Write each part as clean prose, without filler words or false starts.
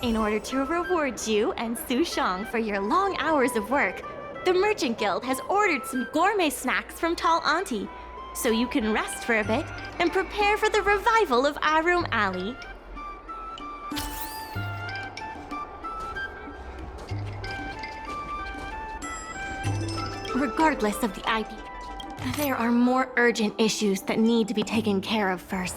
In order to reward you and Su Shang for your long hours of work, the Merchant Guild has ordered some gourmet snacks from Tall Auntie, so you can rest for a bit and prepare for the revival of Arum Alley. Regardless of the IP, there are more urgent issues that need to be taken care of first.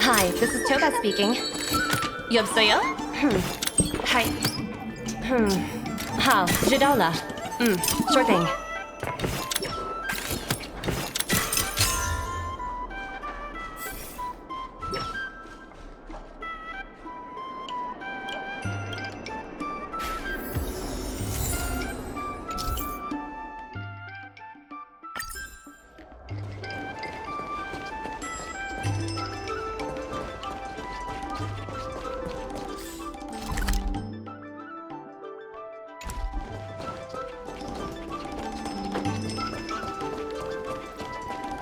Hi, this is Toba speaking. 여보세요? Hi. 好，知道了。sure thing.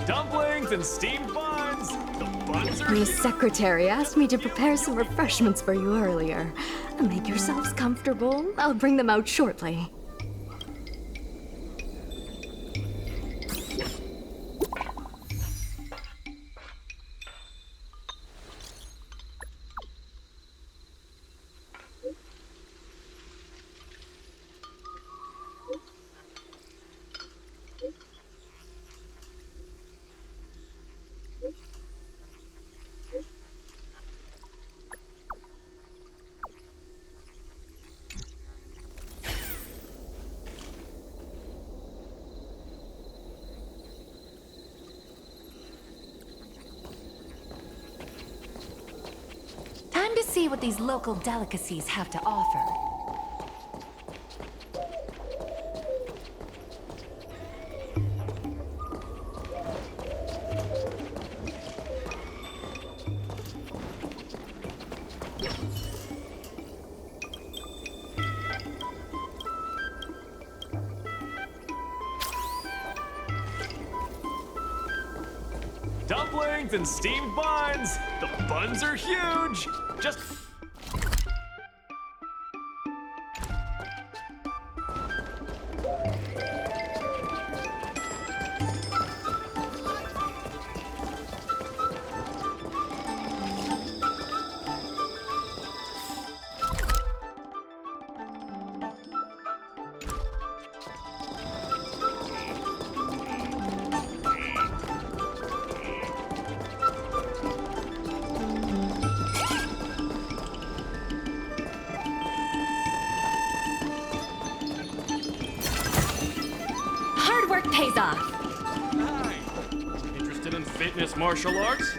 Dumplings and steamed buns! The buns are The secretary asked me to prepare some refreshments for you earlier. Make yourselves comfortable. I'll bring them out shortly. see what these local delicacies have to offer. Dumplings and steamed buns! The buns are huge! Just... Hard work pays off. Hi! Interested in fitness martial arts?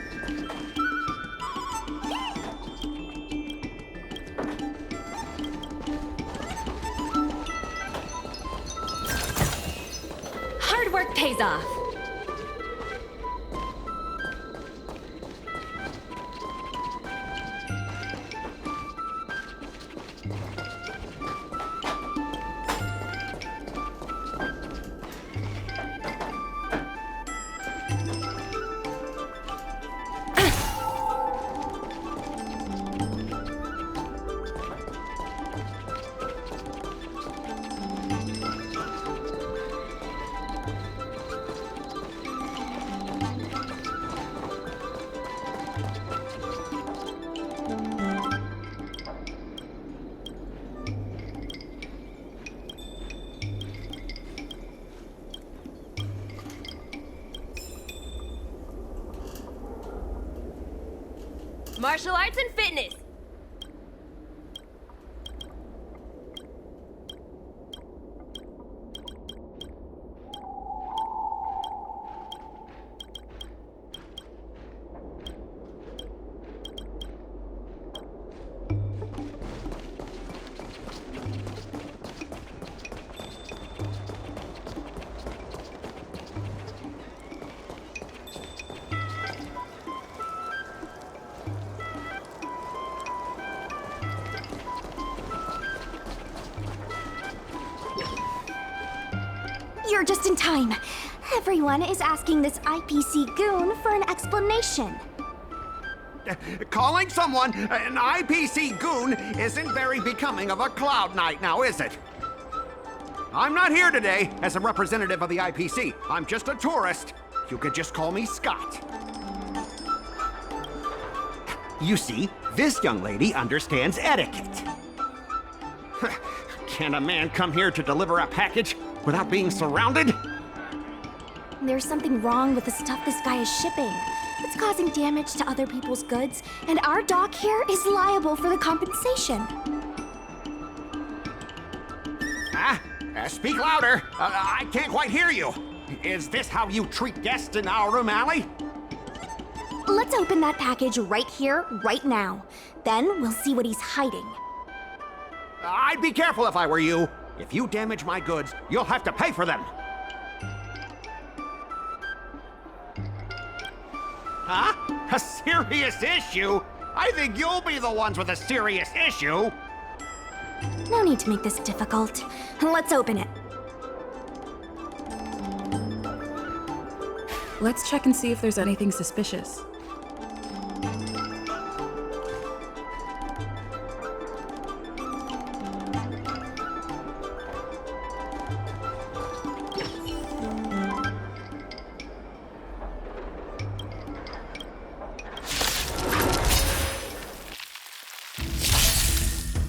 Hard work pays off. Martial arts and fitness. You're just in time. Everyone is asking this IPC goon for an explanation. Calling someone an IPC goon isn't very becoming of a Cloud Knight now, is it? I'm not here today as a representative of the IPC. I'm just a tourist. You could just call me Scott. You see, this young lady understands etiquette. Can a man come here to deliver a package without being surrounded? There's something wrong with the stuff this guy is shipping. It's causing damage to other people's goods, and our dock here is liable for the compensation. Speak louder. I can't quite hear you. Is this how you treat guests in our room alley? Let's open that package right here, right now. Then we'll see what he's hiding. I'd be careful if I were you. If you damage my goods, you'll have to pay for them. Huh? A serious issue? I think you'll be the ones with a serious issue. No need to make this difficult. Let's open it. Let's check and see if there's anything suspicious.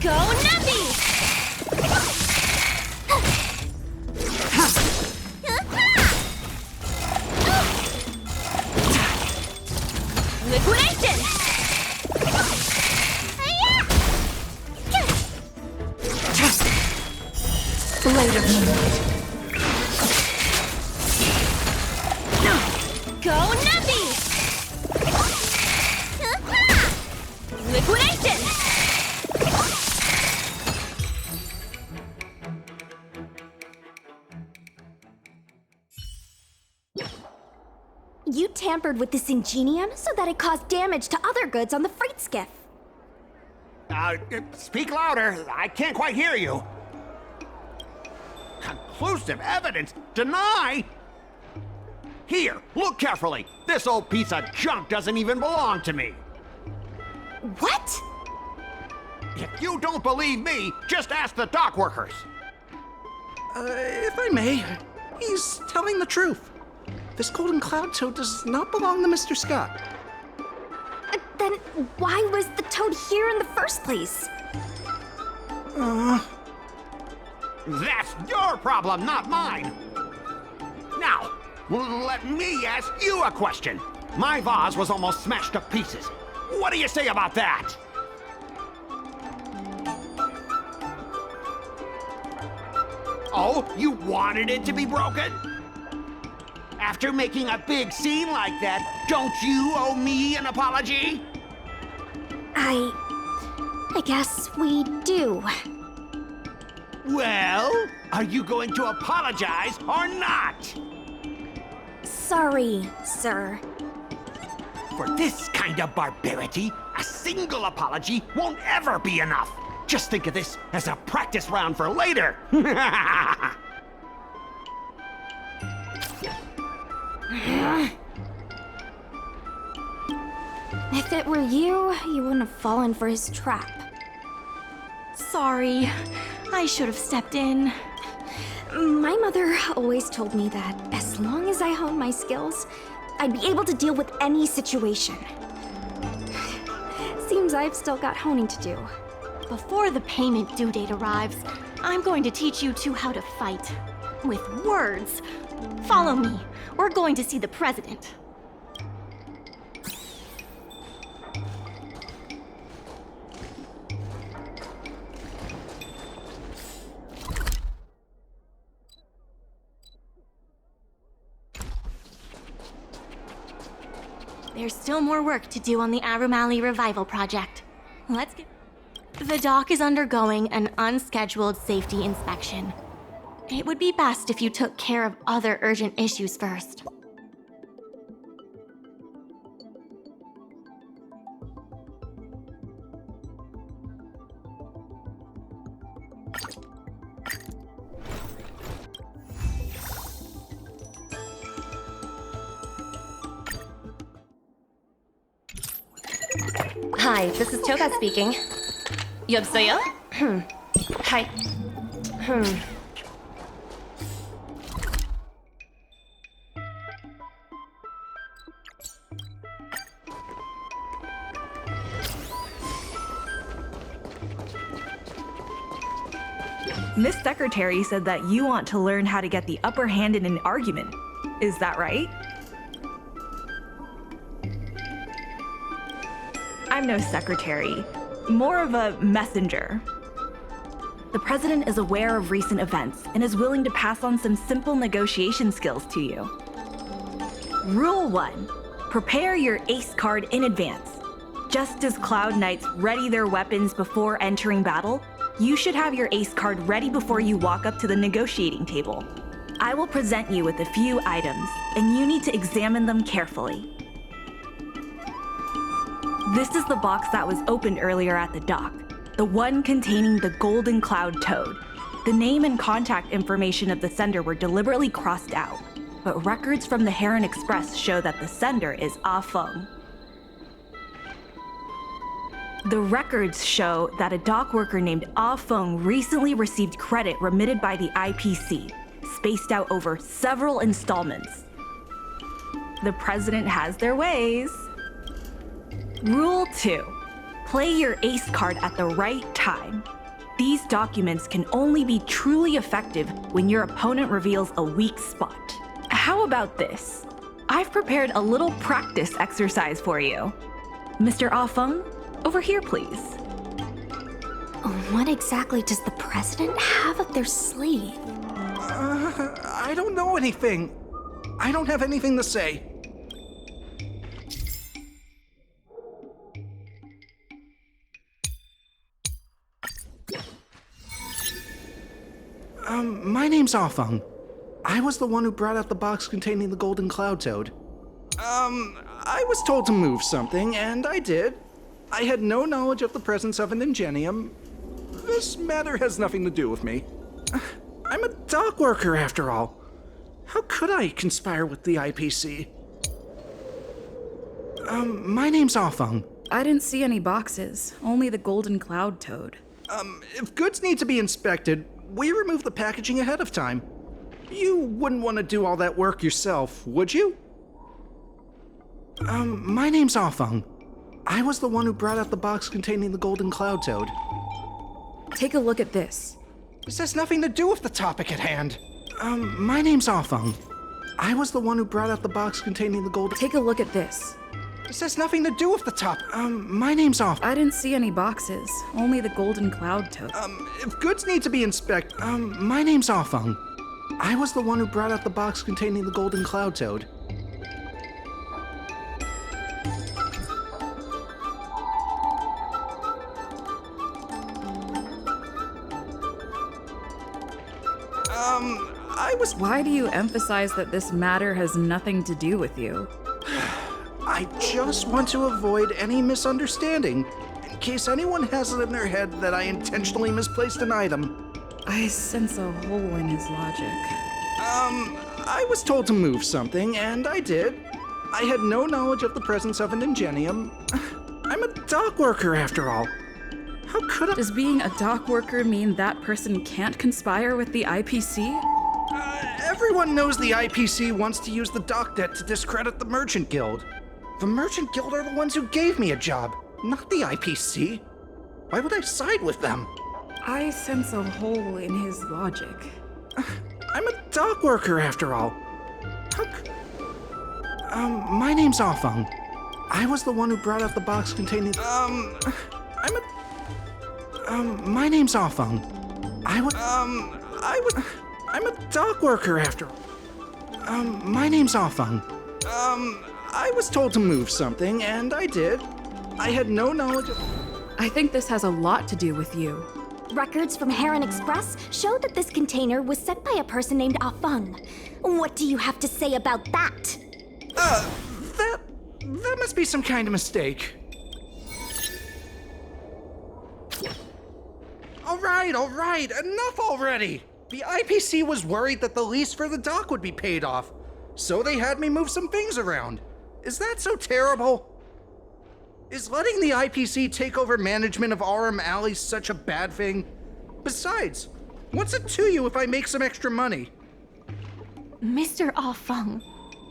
Go Nuppy! Liquidation! Blade of Moonlight. Go Nuppy! Liquidation! You tampered with this ingenium so that it caused damage to other goods on the freight skiff. Speak louder. I can't quite hear you. Conclusive evidence? Deny? Here, look carefully. This old piece of junk doesn't even belong to me. What? If you don't believe me, just ask the dock workers. If I may, he's telling the truth. This golden cloud toad does not belong to Mr. Scott. Then why was the toad here in the first place? That's your problem, not mine. Now, let me ask you a question. My vase was almost smashed to pieces. What do you say about that? Oh, you wanted it to be broken? After making a big scene like that, don't you owe me an apology? I guess we do. Well, are you going to apologize or not? Sorry, sir. For this kind of barbarity, a single apology won't ever be enough. Just think of this as a practice round for later. If it were you, you wouldn't have fallen for his trap. Sorry, I should have stepped in. My mother always told me that as long as I honed my skills, I'd be able to deal with any situation. Seems I've still got honing to do. Before the payment due date arrives, I'm going to teach you two how to fight. With words. Follow me. We're going to see the president. There's still more work to do on the Arumali Revival Project. Let's get... The dock is undergoing an unscheduled safety inspection. It would be best if you took care of other urgent issues first. Hi, this is Choga speaking. 여보세요? Hi. Miss Secretary said that you want to learn how to get the upper hand in an argument. Is that right? I'm no secretary, more of a messenger. The president is aware of recent events and is willing to pass on some simple negotiation skills to you. Rule 1. Prepare your ace card in advance. Just as Cloud Knights ready their weapons before entering battle, you should have your ace card ready before you walk up to the negotiating table. I will present you with a few items, and you need to examine them carefully. This is the box that was opened earlier at the dock, the one containing the Golden Cloud Toad. The name and contact information of the sender were deliberately crossed out, but records from the Heron Express show that the sender is Ah Feng. The records show that a dock worker named Ah Feng recently received credit remitted by the IPC, spaced out over several installments. The president has their ways. Rule 2. Play your ace card at the right time. These documents can only be truly effective when your opponent reveals a weak spot. How about this? I've prepared a little practice exercise for you. Mr. Ah Feng, over here, please. What exactly does the president have up their sleeve? I don't know anything. I don't have anything to say. My name's Ah Feng. I was the one who brought out the box containing the Golden Cloud Toad. I was told to move something, and I did. I had no knowledge of the presence of an ingenium. This matter has nothing to do with me. I'm a dock worker, after all. How could I conspire with the IPC? My name's Afeng. I didn't see any boxes, only the golden cloud toad. If goods need to be inspected, we remove the packaging ahead of time. You wouldn't want to do all that work yourself, would you? My name's Afeng. I was the one who brought out the box containing the golden cloud toad. Take a look at this. This has nothing to do with the topic at hand. My name's Afeng. I was the one who brought out the box containing the golden... Take a look at this. This has nothing to do with the topic. My name's Afeng. I didn't see any boxes, only the golden cloud toad. If goods need to be inspected... my name's Afeng. I was the one who brought out the box containing the golden cloud toad. Why do you emphasize that this matter has nothing to do with you? I just want to avoid any misunderstanding, in case anyone has it in their head that I intentionally misplaced an item. I sense a hole in his logic. I was told to move something, and I did. I had no knowledge of the presence of an ingenium. I'm a dock worker, after all. How could I... Does being a dock worker mean that person can't conspire with the IPC? Everyone knows the IPC wants to use the dock debt to discredit the Merchant Guild. The Merchant Guild are the ones who gave me a job, not the IPC. Why would I side with them? I sense a hole in his logic. I'm a dock worker, after all. My name's Afeng. I was the one who brought out the box containing... my name's Afeng. I'm a dock worker, after all. My name's Afeng. I was told to move something, and I did. I had no knowledge of... I think this has a lot to do with you. Records from Heron Express show that this container was sent by a person named Afeng. What do you have to say about that? That must be some kind of mistake. All right, enough already! The IPC was worried that the lease for the dock would be paid off, so they had me move some things around. Is that so terrible? Is letting the IPC take over management of RM Alley such a bad thing? Besides, what's it to you if I make some extra money? Mr. Afeng,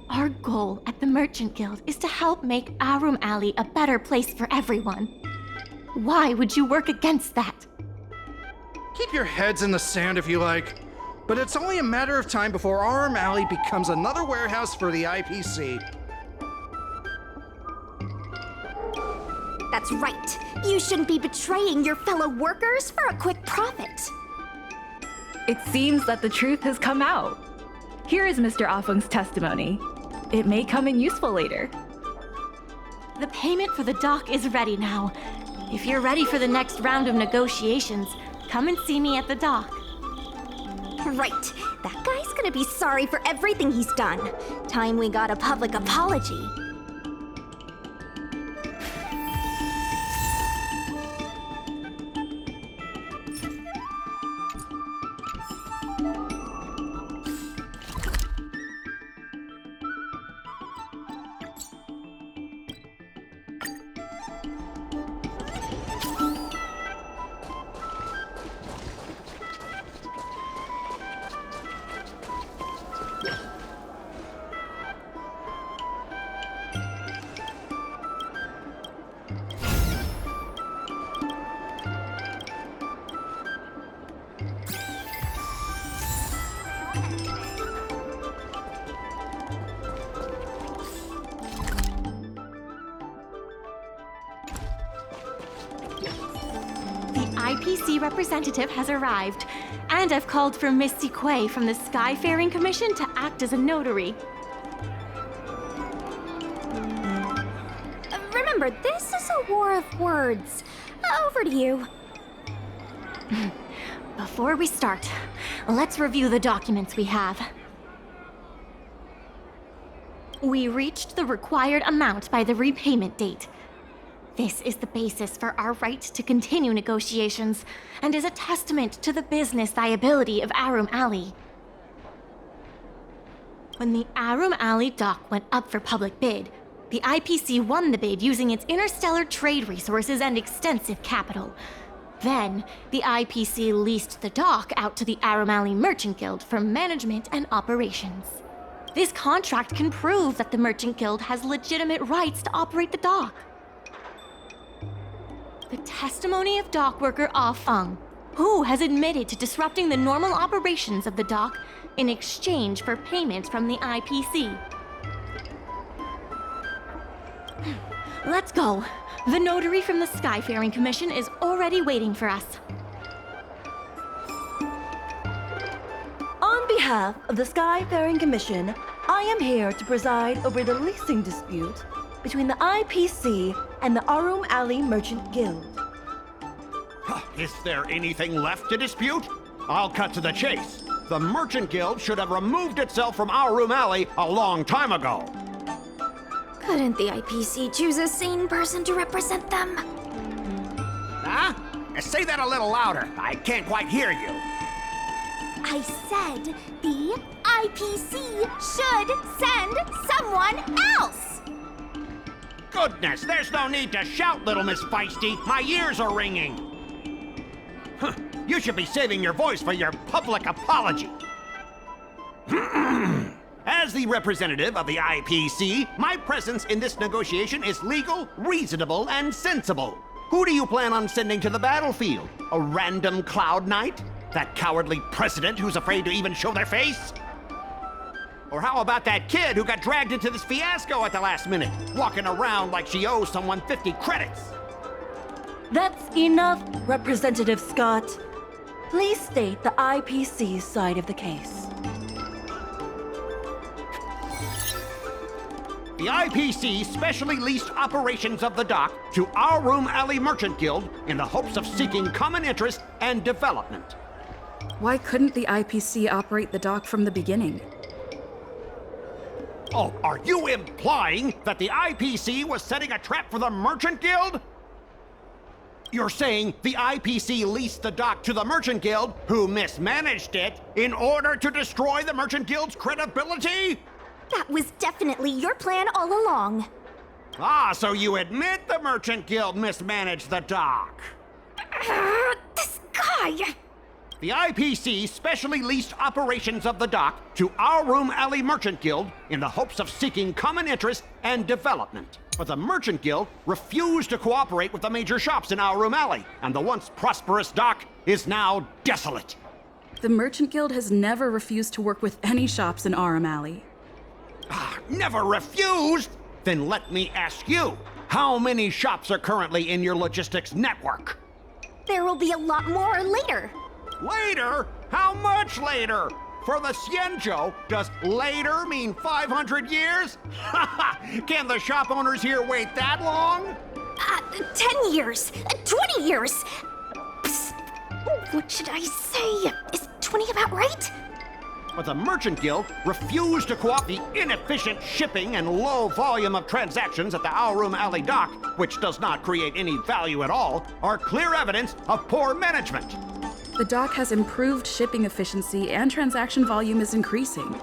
our goal at the Merchant Guild is to help make Arum Alley a better place for everyone. Why would you work against that? Keep your heads in the sand if you like, but it's only a matter of time before RM Alley becomes another warehouse for the IPC. That's right. You shouldn't be betraying your fellow workers for a quick profit. It seems that the truth has come out. Here is Mr. Afeng's testimony. It may come in useful later. The payment for the dock is ready now. If you're ready for the next round of negotiations, come and see me at the dock. Right. That guy's gonna be sorry for everything he's done. Time we got a public apology. IPC representative has arrived, and I've called for Miss Siquei from the Skyfaring Commission to act as a notary. Remember, this is a war of words. Over to you. Before we start, let's review the documents we have. We reached the required amount by the repayment date. This is the basis for our right to continue negotiations and is a testament to the business viability of Arum Alley. When the Arum Alley dock went up for public bid, the IPC won the bid using its interstellar trade resources and extensive capital. Then, the IPC leased the dock out to the Arum Alley Merchant Guild for management and operations. This contract can prove that the Merchant Guild has legitimate rights to operate the dock. The testimony of dock worker Ah Feng, who has admitted to disrupting the normal operations of the dock in exchange for payment from the IPC. Let's go. The notary from the Skyfaring Commission is already waiting for us. On behalf of the Skyfaring Commission, I am here to preside over the leasing dispute between the IPC and the Arum Alley Merchant Guild. Is there anything left to dispute? I'll cut to the chase. The Merchant Guild should have removed itself from Arum Alley a long time ago. Couldn't the IPC choose a sane person to represent them? Huh? Say that a little louder. I can't quite hear you. I said the IPC should send someone else! Goodness, there's no need to shout, little Miss Feisty. My ears are ringing. You should be saving your voice for your public apology. As the representative of the IPC, my presence in this negotiation is legal, reasonable, and sensible. Who do you plan on sending to the battlefield? A random Cloud Knight? That cowardly president who's afraid to even show their face? Or how about that kid who got dragged into this fiasco at the last minute, walking around like she owes someone 50 credits? That's enough, Representative Scott. Please state the IPC's side of the case. The IPC specially leased operations of the dock to Arum Alley Merchant Guild in the hopes of seeking common interest and development. Why couldn't the IPC operate the dock from the beginning? Oh, are you implying that the IPC was setting a trap for the Merchant Guild? You're saying the IPC leased the dock to the Merchant Guild, who mismanaged it, in order to destroy the Merchant Guild's credibility? That was definitely your plan all along. Ah, so you admit the Merchant Guild mismanaged the dock? This guy! The IPC specially leased operations of the dock to Arum Alley Merchant Guild in the hopes of seeking common interest and development. But the Merchant Guild refused to cooperate with the major shops in Arum Alley, and the once prosperous dock is now desolate. The Merchant Guild has never refused to work with any shops in Arum Alley. Never refused? Then let me ask you, how many shops are currently in your logistics network? There will be a lot more later. Later? How much later? For the Xianzhou, does later mean 500 years? Can the shop owners here wait that long? 10 years, 20 years. Psst. What should I say? Is 20 about right? But the Merchant Guild refused to cooperate. The inefficient shipping and low volume of transactions at the Arum Alley dock, which does not create any value at all, are clear evidence of poor management. The dock has improved shipping efficiency and transaction volume is increasing.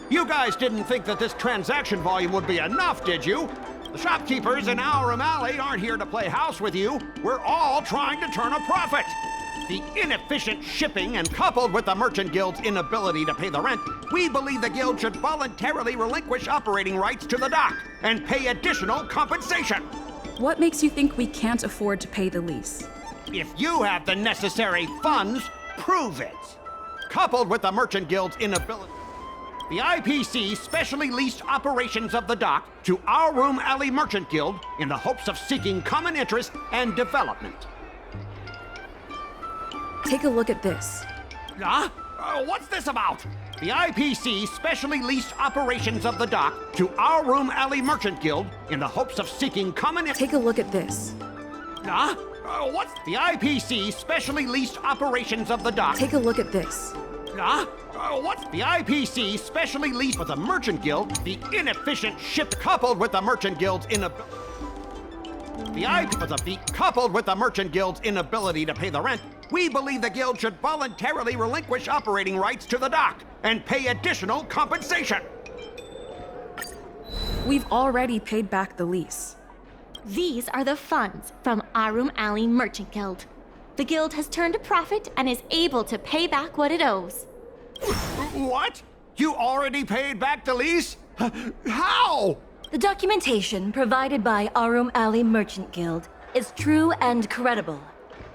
You guys didn't think that this transaction volume would be enough, did you? The shopkeepers in Arum Alley aren't here to play house with you. We're all trying to turn a profit. The inefficient shipping and coupled with the Merchant Guild's inability to pay the rent, we believe the Guild should voluntarily relinquish operating rights to the dock and pay additional compensation. What makes you think we can't afford to pay the lease? If you have the necessary funds, prove it. Coupled with the Merchant Guild's inability, the IPC specially leased operations of the dock to Arum Alley Merchant Guild in the hopes of seeking common interest and development. Take a look at this. What's this about? The IPC specially leased operations of the dock to Arum Alley Merchant Guild in the hopes of seeking common interest. Take a look at this. What's the IPC specially leased operations of the dock? Take a look at this. What's the IPC specially leased with the Merchant Guild, the inefficient ship coupled with the Merchant Guild's coupled with the Merchant Guild's inability to pay the rent, we believe the guild should voluntarily relinquish operating rights to the dock and pay additional compensation. We've already paid back the lease. These are the funds from Arum Alley Merchant Guild. The guild has turned a profit and is able to pay back what it owes. What? You already paid back the lease? How? The documentation provided by Arum Alley Merchant Guild is true and credible.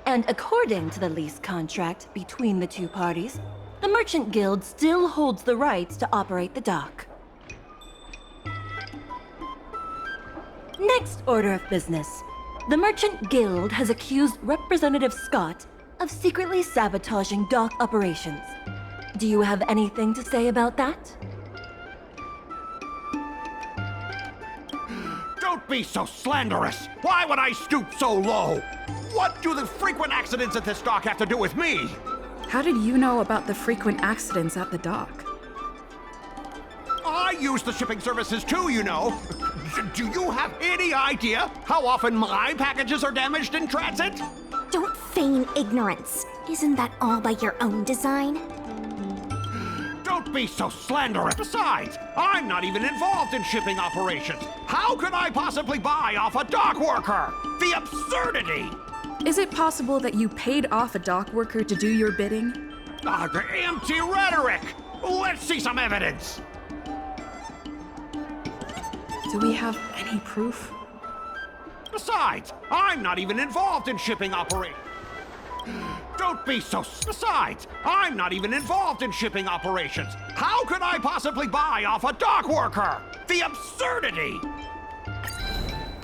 And according to the lease contract between the two parties, the Merchant Guild still holds the rights to operate the dock. Next order of business. The Merchant Guild has accused Representative Scott of secretly sabotaging dock operations. Do you have anything to say about that? Don't be so slanderous! Why would I stoop so low? What do the frequent accidents at this dock have to do with me? How did you know about the frequent accidents at the dock? I use the shipping services too, you know. Do you have any idea how often my packages are damaged in transit? Don't feign ignorance. Isn't that all by your own design? Don't be so slanderous. Besides, I'm not even involved in shipping operations. How could I possibly buy off a dock worker? The absurdity! Is it possible that you paid off a dock worker to do your bidding? The empty rhetoric! Let's see some evidence! Do we have any proof? Besides, I'm not even involved in shipping operations. Don't be so... Besides, I'm not even involved in shipping operations. How could I possibly buy off a dock worker? The absurdity!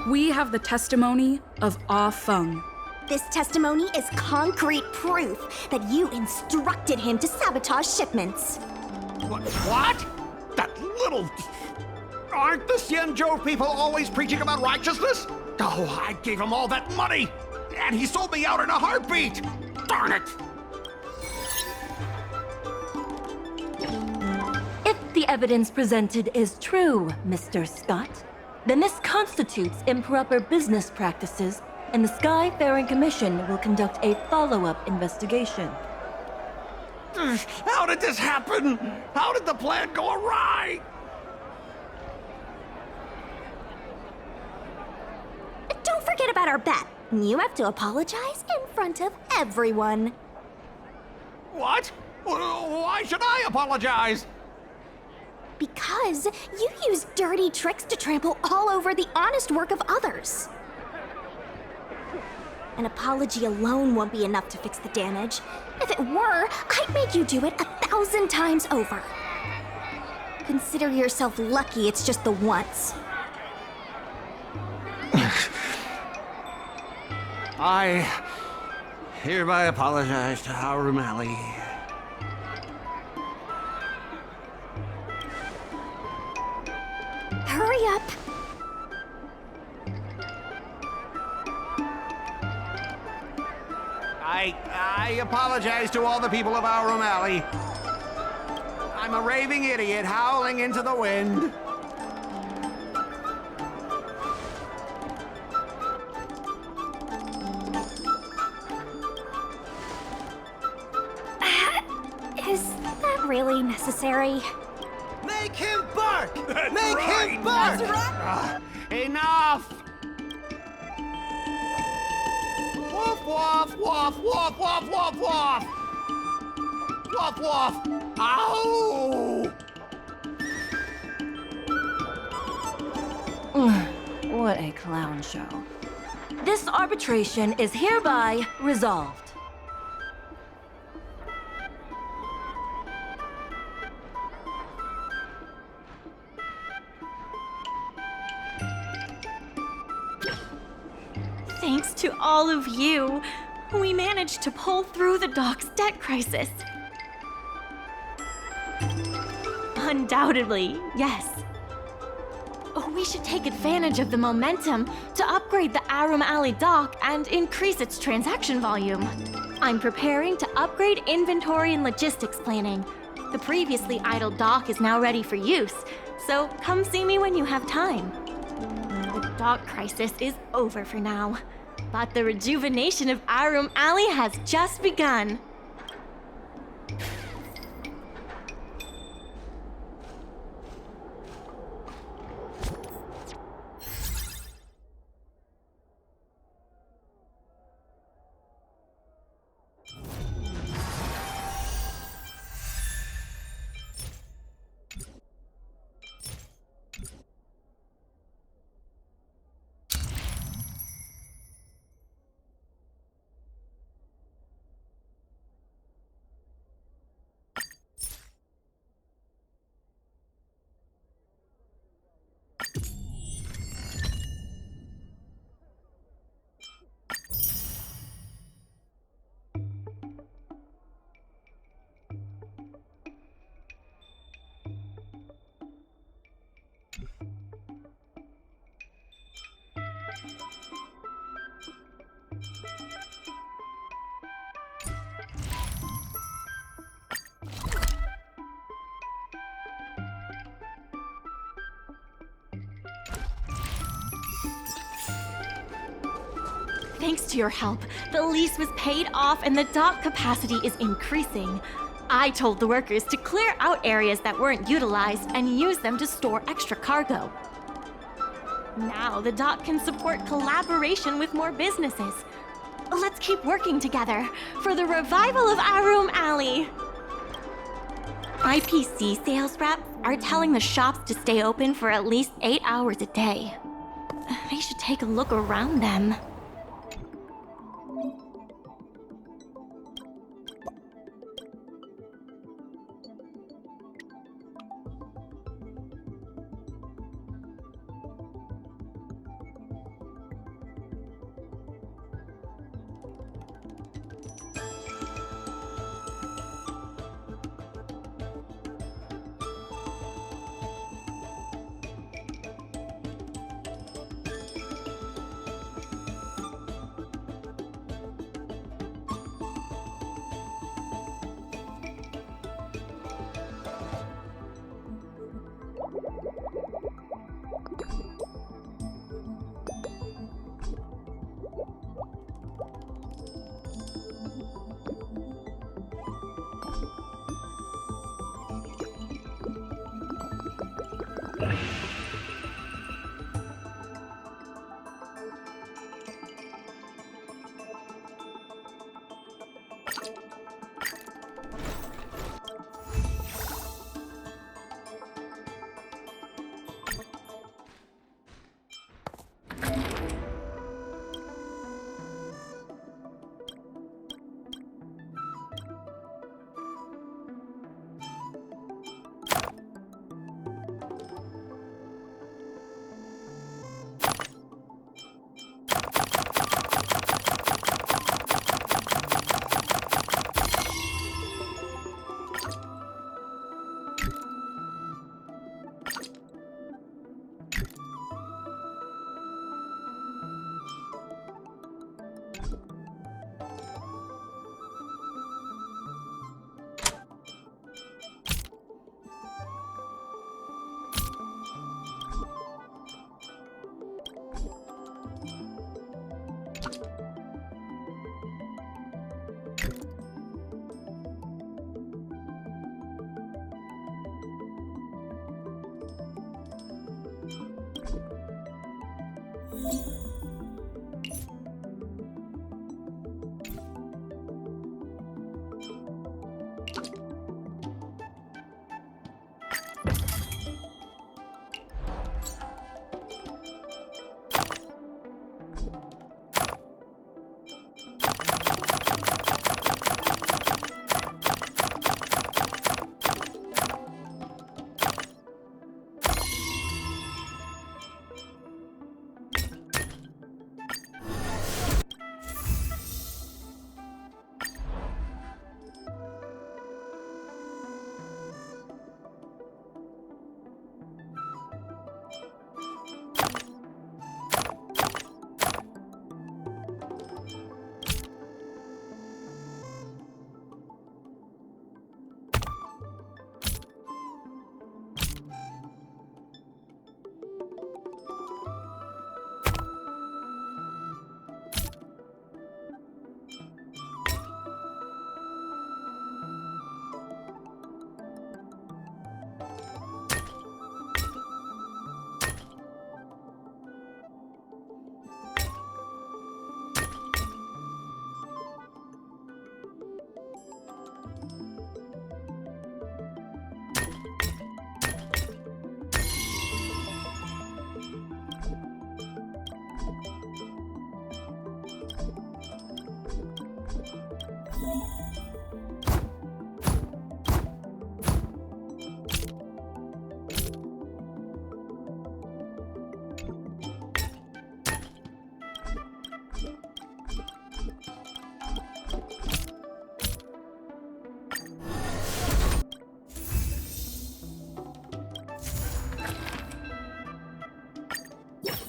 We have the testimony of Ah Feng. This testimony is concrete proof that you instructed him to sabotage shipments. What? That little... Aren't the Xianzhou people always preaching about righteousness? Oh, I gave him all that money, and he sold me out in a heartbeat! Darn it! If the evidence presented is true, Mr. Scott, then this constitutes improper business practices, and the Skyfaring Commission will conduct a follow-up investigation. How did this happen? How did the plan go awry? Don't forget about our bet. You have to apologize in front of everyone. What? Why should I apologize? Because you use dirty tricks to trample all over the honest work of others. An apology alone won't be enough to fix the damage. If it were, I'd make you do it 1,000 times over. Consider yourself lucky it's just the once. I hereby apologize to Arum Alley. Hurry up. I apologize to all the people of Arum Alley. I'm a raving idiot howling into the wind. Is that really necessary? Make him bark! Make him bark! That's right! Enough! Woof, woof, woof, woof, woof, woof, woof! Woof, woof! Ow! What a clown show. This arbitration is hereby resolved. Thanks to all of you, we managed to pull through the dock's debt crisis. Undoubtedly, yes. We should take advantage of the momentum to upgrade the Arum Alley dock and increase its transaction volume. I'm preparing to upgrade inventory and logistics planning. The previously idle dock is now ready for use, so come see me when you have time. The dock crisis is over for now, but the rejuvenation of Arum Alley has just begun. Thanks to your help, the lease was paid off and the dock capacity is increasing. I told the workers to clear out areas that weren't utilized and use them to store extra cargo. Now the dock can support collaboration with more businesses. Let's keep working together for the revival of Arum Alley. IPC sales reps are telling the shops to stay open for at least 8 hours a day. They should take a look around them.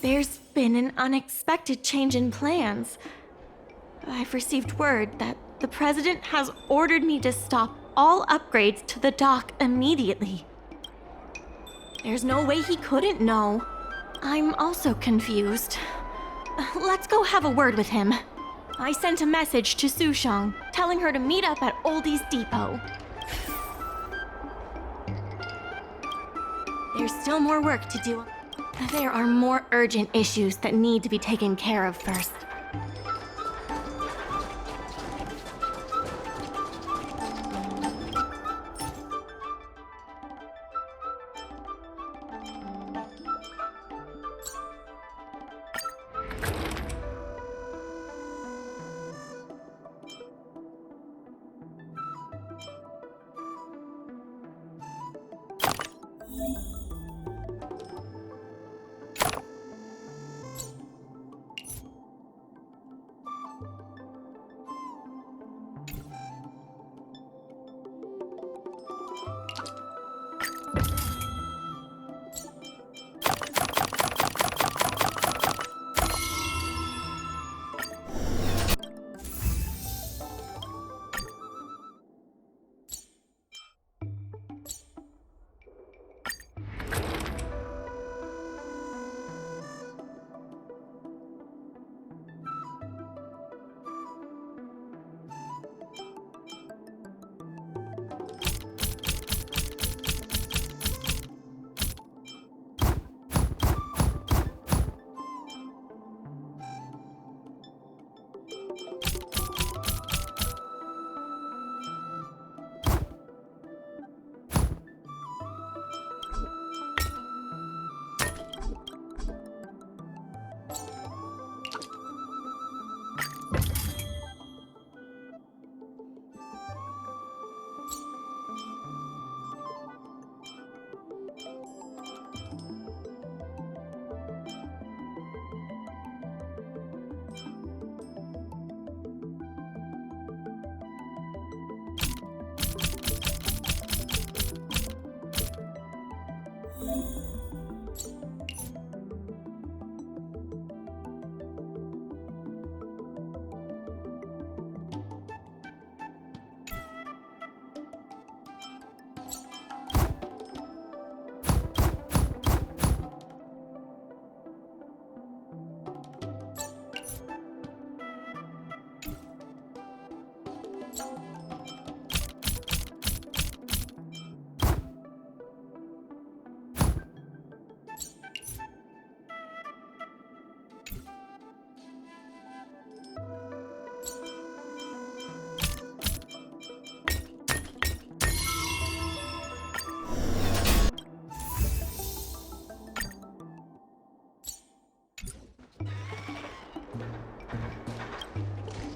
There's been an unexpected change in plans. I've received word that the president has ordered me to stop all upgrades to the dock immediately. There's no way he couldn't know. I'm also confused. Let's go have a word with him. I sent a message to Sushang, telling her to meet up at Oldie's Depot. There's still more work to do. There are more urgent issues that need to be taken care of first.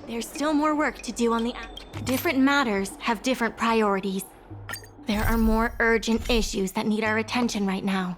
There's still more work to do on the different matters have different priorities. There are more urgent issues that need our attention right now.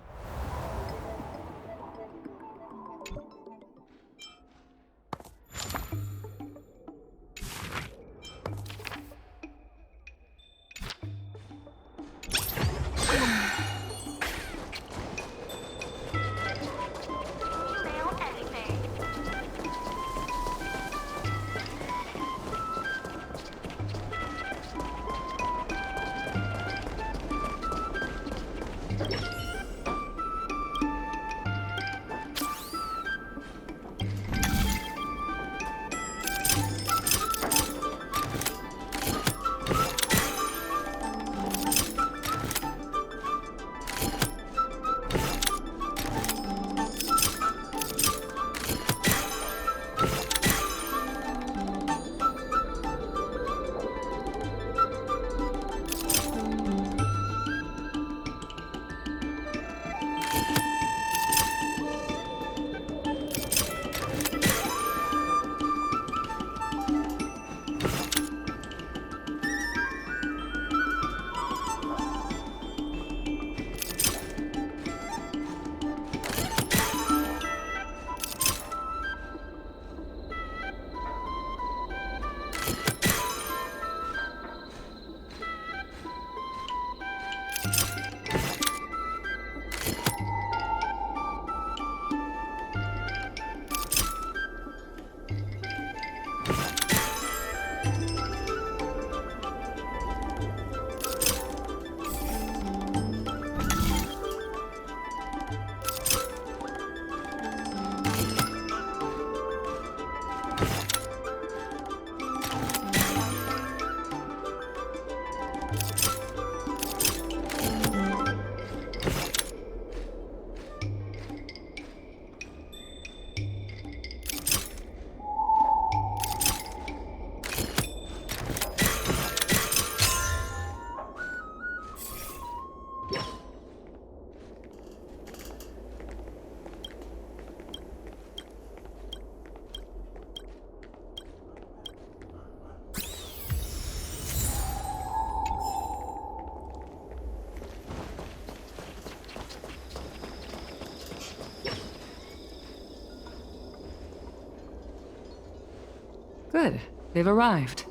Good. They've arrived.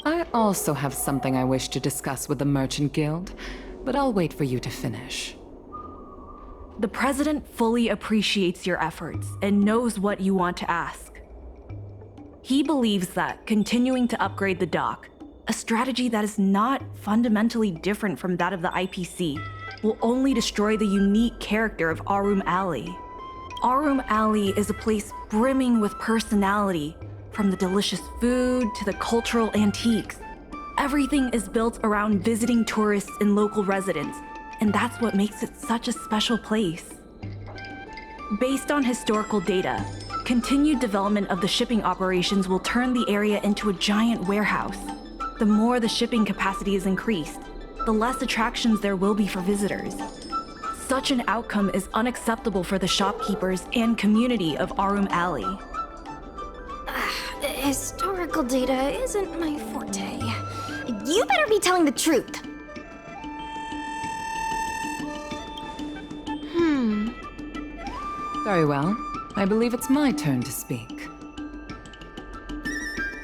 I also have something I wish to discuss with the Merchant Guild, but I'll wait for you to finish. The President fully appreciates your efforts and knows what you want to ask. He believes that continuing to upgrade the dock, a strategy that is not fundamentally different from that of the IPC, will only destroy the unique character of Arum Alley. Arum Alley is a place brimming with personality, from the delicious food to the cultural antiques. Everything is built around visiting tourists and local residents, and that's what makes it such a special place. Based on historical data, continued development of the shipping operations will turn the area into a giant warehouse. The more the shipping capacity is increased, the less attractions there will be for visitors. Such an outcome is unacceptable for the shopkeepers and community of Arum Alley. Historical data isn't my forte. You better be telling the truth. Very well. I believe it's my turn to speak.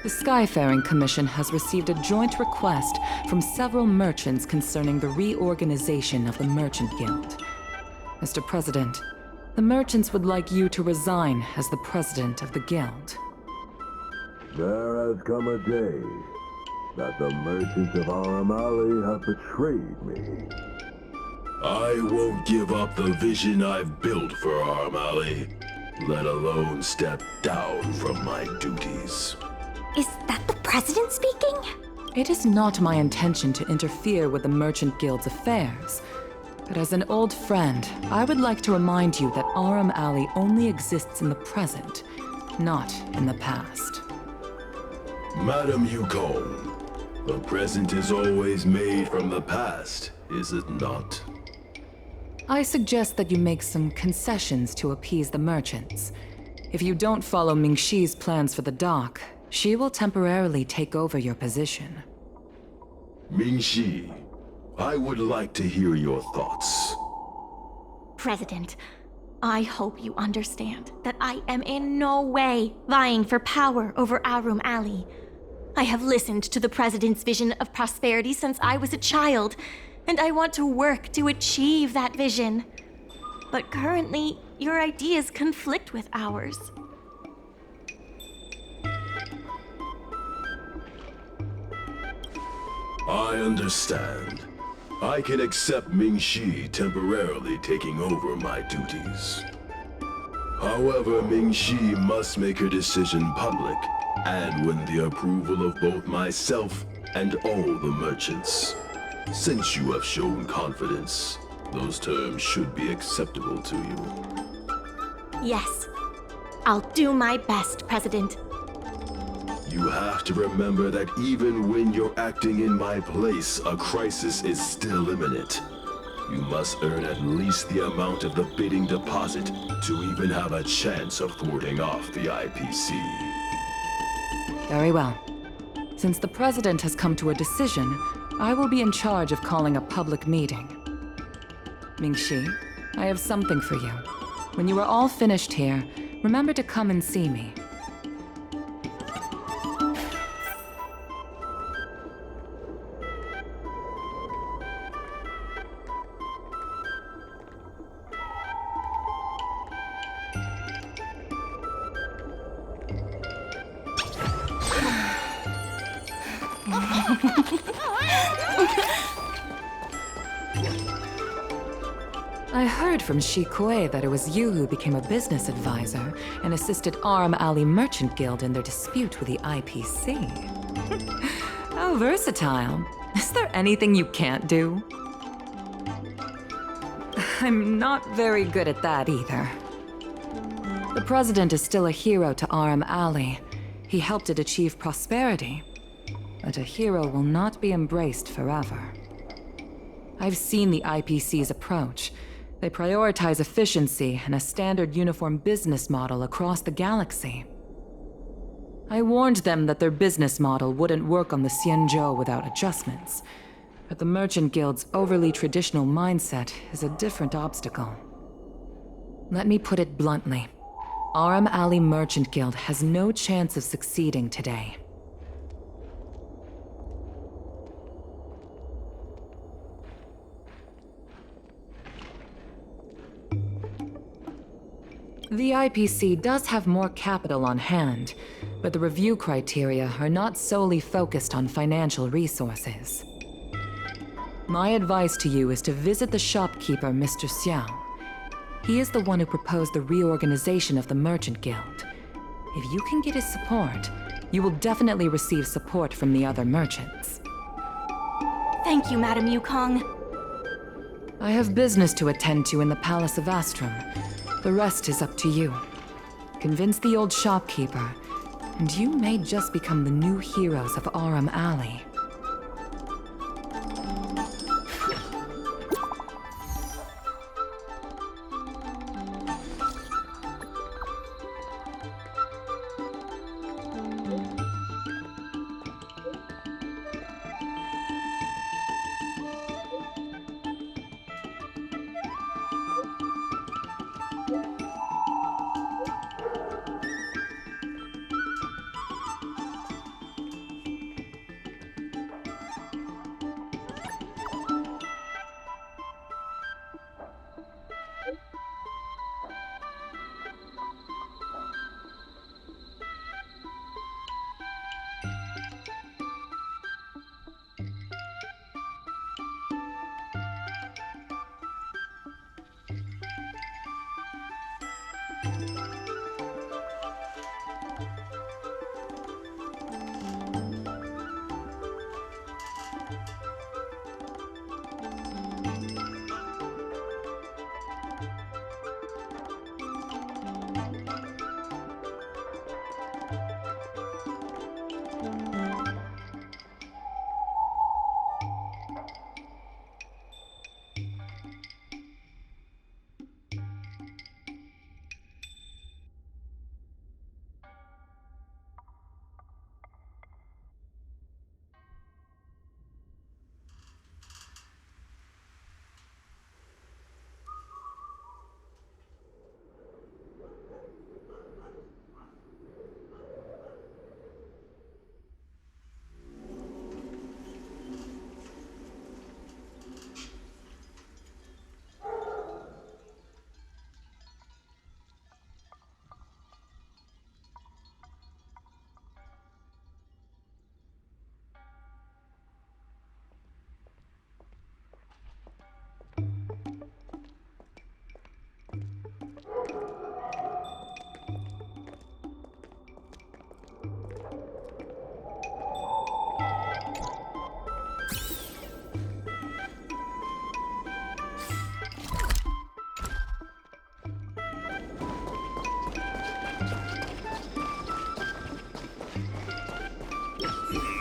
The Skyfaring Commission has received a joint request from several merchants concerning the reorganization of the Merchant Guild. Mr. President, the merchants would like you to resign as the president of the guild. There has come a day that the merchants of Arum Alley have betrayed me. I won't give up the vision I've built for Arum Alley, let alone step down from my duties. Is that the president speaking? It is not my intention to interfere with the Merchant Guild's affairs, but as an old friend, I would like to remind you that Arum Alley only exists in the present, not in the past. Madam Yukong, the present is always made from the past, is it not? I suggest that you make some concessions to appease the merchants. If you don't follow Mingxi's plans for the dock, she will temporarily take over your position. Mingxi, I would like to hear your thoughts. President, I hope you understand that I am in no way vying for power over Arum Alley. I have listened to the President's vision of prosperity since I was a child, and I want to work to achieve that vision. But currently, your ideas conflict with ours. I understand. I can accept Mingxi temporarily taking over my duties. However, Mingxi must make her decision public, and win the approval of both myself and all the merchants. Since you have shown confidence, those terms should be acceptable to you. Yes, I'll do my best, President. You have to remember that even when you're acting in my place, a crisis is still imminent. You must earn at least the amount of the bidding deposit to even have a chance of thwarting off the IPC. Very well. Since the President has come to a decision, I will be in charge of calling a public meeting. Mingxi, I have something for you. When you are all finished here, remember to come and see me. I heard from Shikue that it was you who became a business advisor and assisted Arum Alley Merchant Guild in their dispute with the IPC. How versatile. Is there anything you can't do? I'm not very good at that either. The President is still a hero to Arum Alley. He helped it achieve prosperity. But a hero will not be embraced forever. I've seen the IPC's approach. They prioritize efficiency and a standard uniform business model across the galaxy. I warned them that their business model wouldn't work on the Xianzhou without adjustments, but the Merchant Guild's overly traditional mindset is a different obstacle. Let me put it bluntly. Aram Alley Merchant Guild has no chance of succeeding today. The IPC does have more capital on hand, but the review criteria are not solely focused on financial resources. My advice to you is to visit the shopkeeper, Mr. Xiao. He is the one who proposed the reorganization of the Merchant Guild. If you can get his support, you will definitely receive support from the other merchants. Thank you, Madam Yukong. I have business to attend to in the Palace of Astrum. The rest is up to you. Convince the old shopkeeper, and you may just become the new heroes of Aram Alley.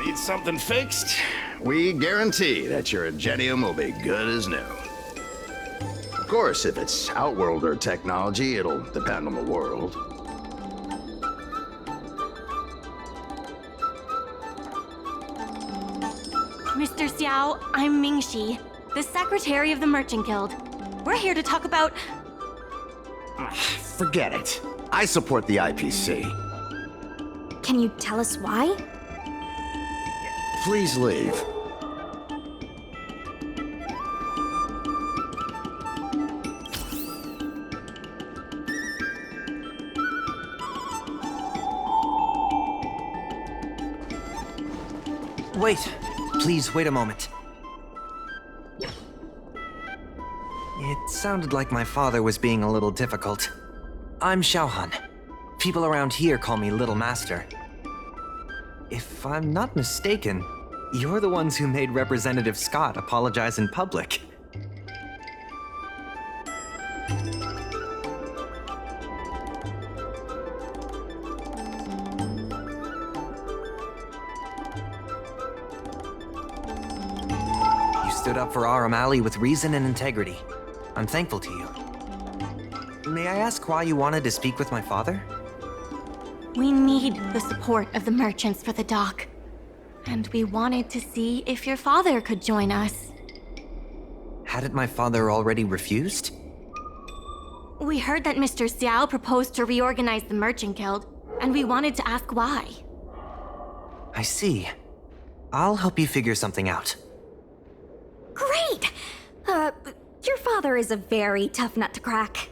Need something fixed? We guarantee that your Ingenium will be good as new. Of course, if it's Outworlder technology, it'll depend on the world. Mr. Xiao, I'm Mingxi, the secretary of the Merchant Guild. We're here to talk about... Forget it. I support the IPC. Can you tell us why? Please leave. Wait. Please wait a moment. It sounded like my father was being a little difficult. I'm Xiaohan. People around here call me Little Master. If I'm not mistaken, you're the ones who made Representative Scott apologize in public. You stood up for Aram Alley with reason and integrity. I'm thankful to you. May I ask why you wanted to speak with my father? We need the support of the merchants for the dock. And we wanted to see if your father could join us. Hadn't my father already refused? We heard that Mr. Xiao proposed to reorganize the Merchant Guild, and we wanted to ask why. I see. I'll help you figure something out. Great! Your father is a very tough nut to crack.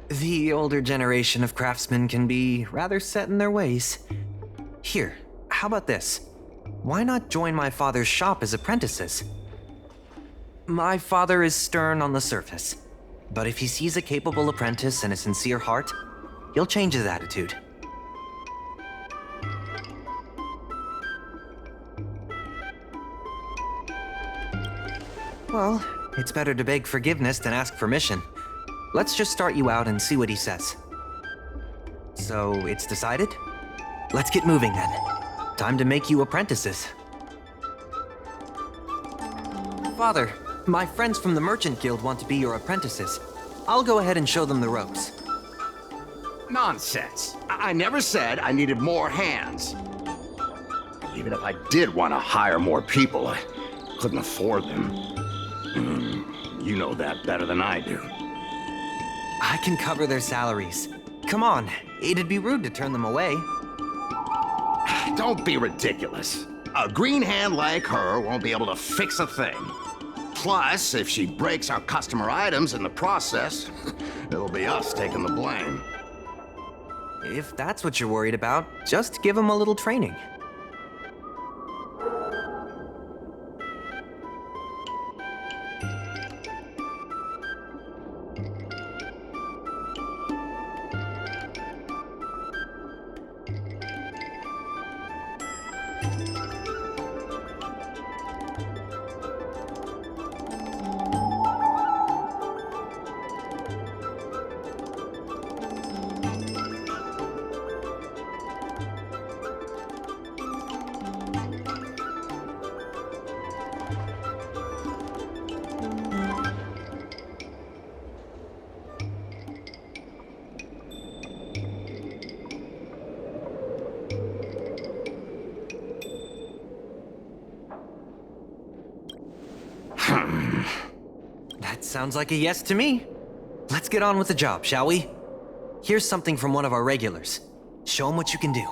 The older generation of craftsmen can be rather set in their ways. Here, how about this? Why not join my father's shop as apprentices? My father is stern on the surface, but if he sees a capable apprentice and a sincere heart, he'll change his attitude. Well, it's better to beg forgiveness than ask permission. Let's just start you out and see what he says. So, it's decided? Let's get moving then. Time to make you apprentices. Father, my friends from the Merchant Guild want to be your apprentices. I'll go ahead and show them the ropes. Nonsense. I never said I needed more hands. Even if I did want to hire more people, I couldn't afford them. You know that better than I do. I can cover their salaries. Come on, it'd be rude to turn them away. Don't be ridiculous. A green hand like her won't be able to fix a thing. Plus, if she breaks our customer items in the process, it'll be us taking the blame. If that's what you're worried about, just give them a little training. That sounds like a yes to me. Let's get on with the job, shall we? Here's something from one of our regulars. Show them what you can do.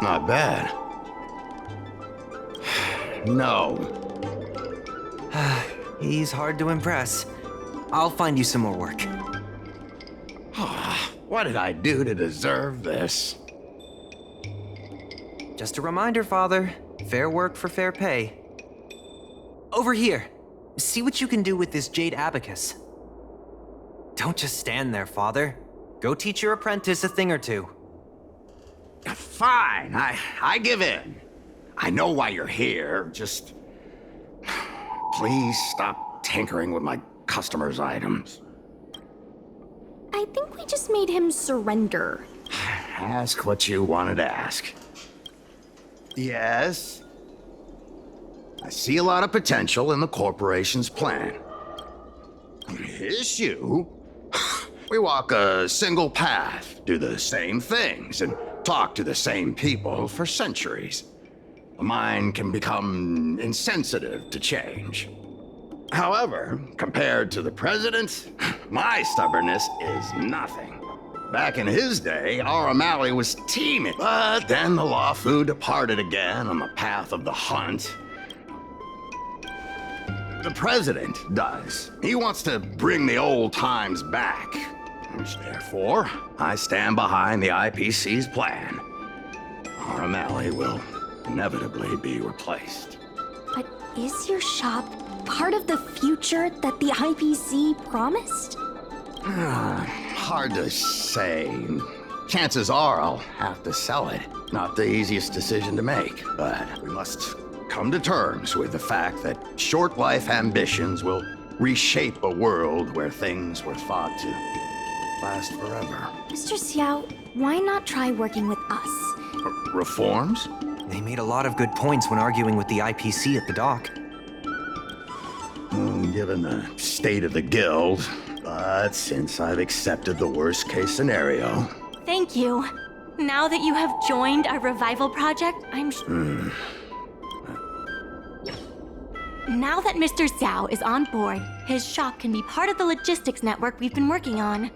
Not bad. No. He's hard to impress. I'll find you some more work. What did I do to deserve this? Just a reminder, Father. Fair work for fair pay. Over here. See what you can do with this jade abacus. Don't just stand there, Father. Go teach your apprentice a thing or two. Fine, I give in. I know why you're here, just... Please stop tinkering with my customers' items. I think we just made him surrender. Ask what you wanted to ask. Yes? I see a lot of potential in the corporation's plan. Issue? We walk a single path, do the same things, and talk to the same people for centuries. The mind can become insensitive to change. However, compared to the president, my stubbornness is nothing. Back in his day, our O'Malley was teeming, but then the Luofu departed again on the path of the hunt. The president does. He wants to bring the old times back. Therefore, I stand behind the IPC's plan. Our O'Malley will inevitably be replaced. But is your shop part of the future that the IPC promised? Hard to say. Chances are I'll have to sell it. Not the easiest decision to make, but we must come to terms with the fact that short-life ambitions will reshape a world where things were thought to last forever. Mr. Xiao, why not try working with us? Reforms? They made a lot of good points when arguing with the IPC at the dock. Given the state of the guild, but since I've accepted the worst-case scenario... Thank you. Now that you have joined our revival project, Now that Mr. Xiao is on board, his shop can be part of the logistics network we've been working on.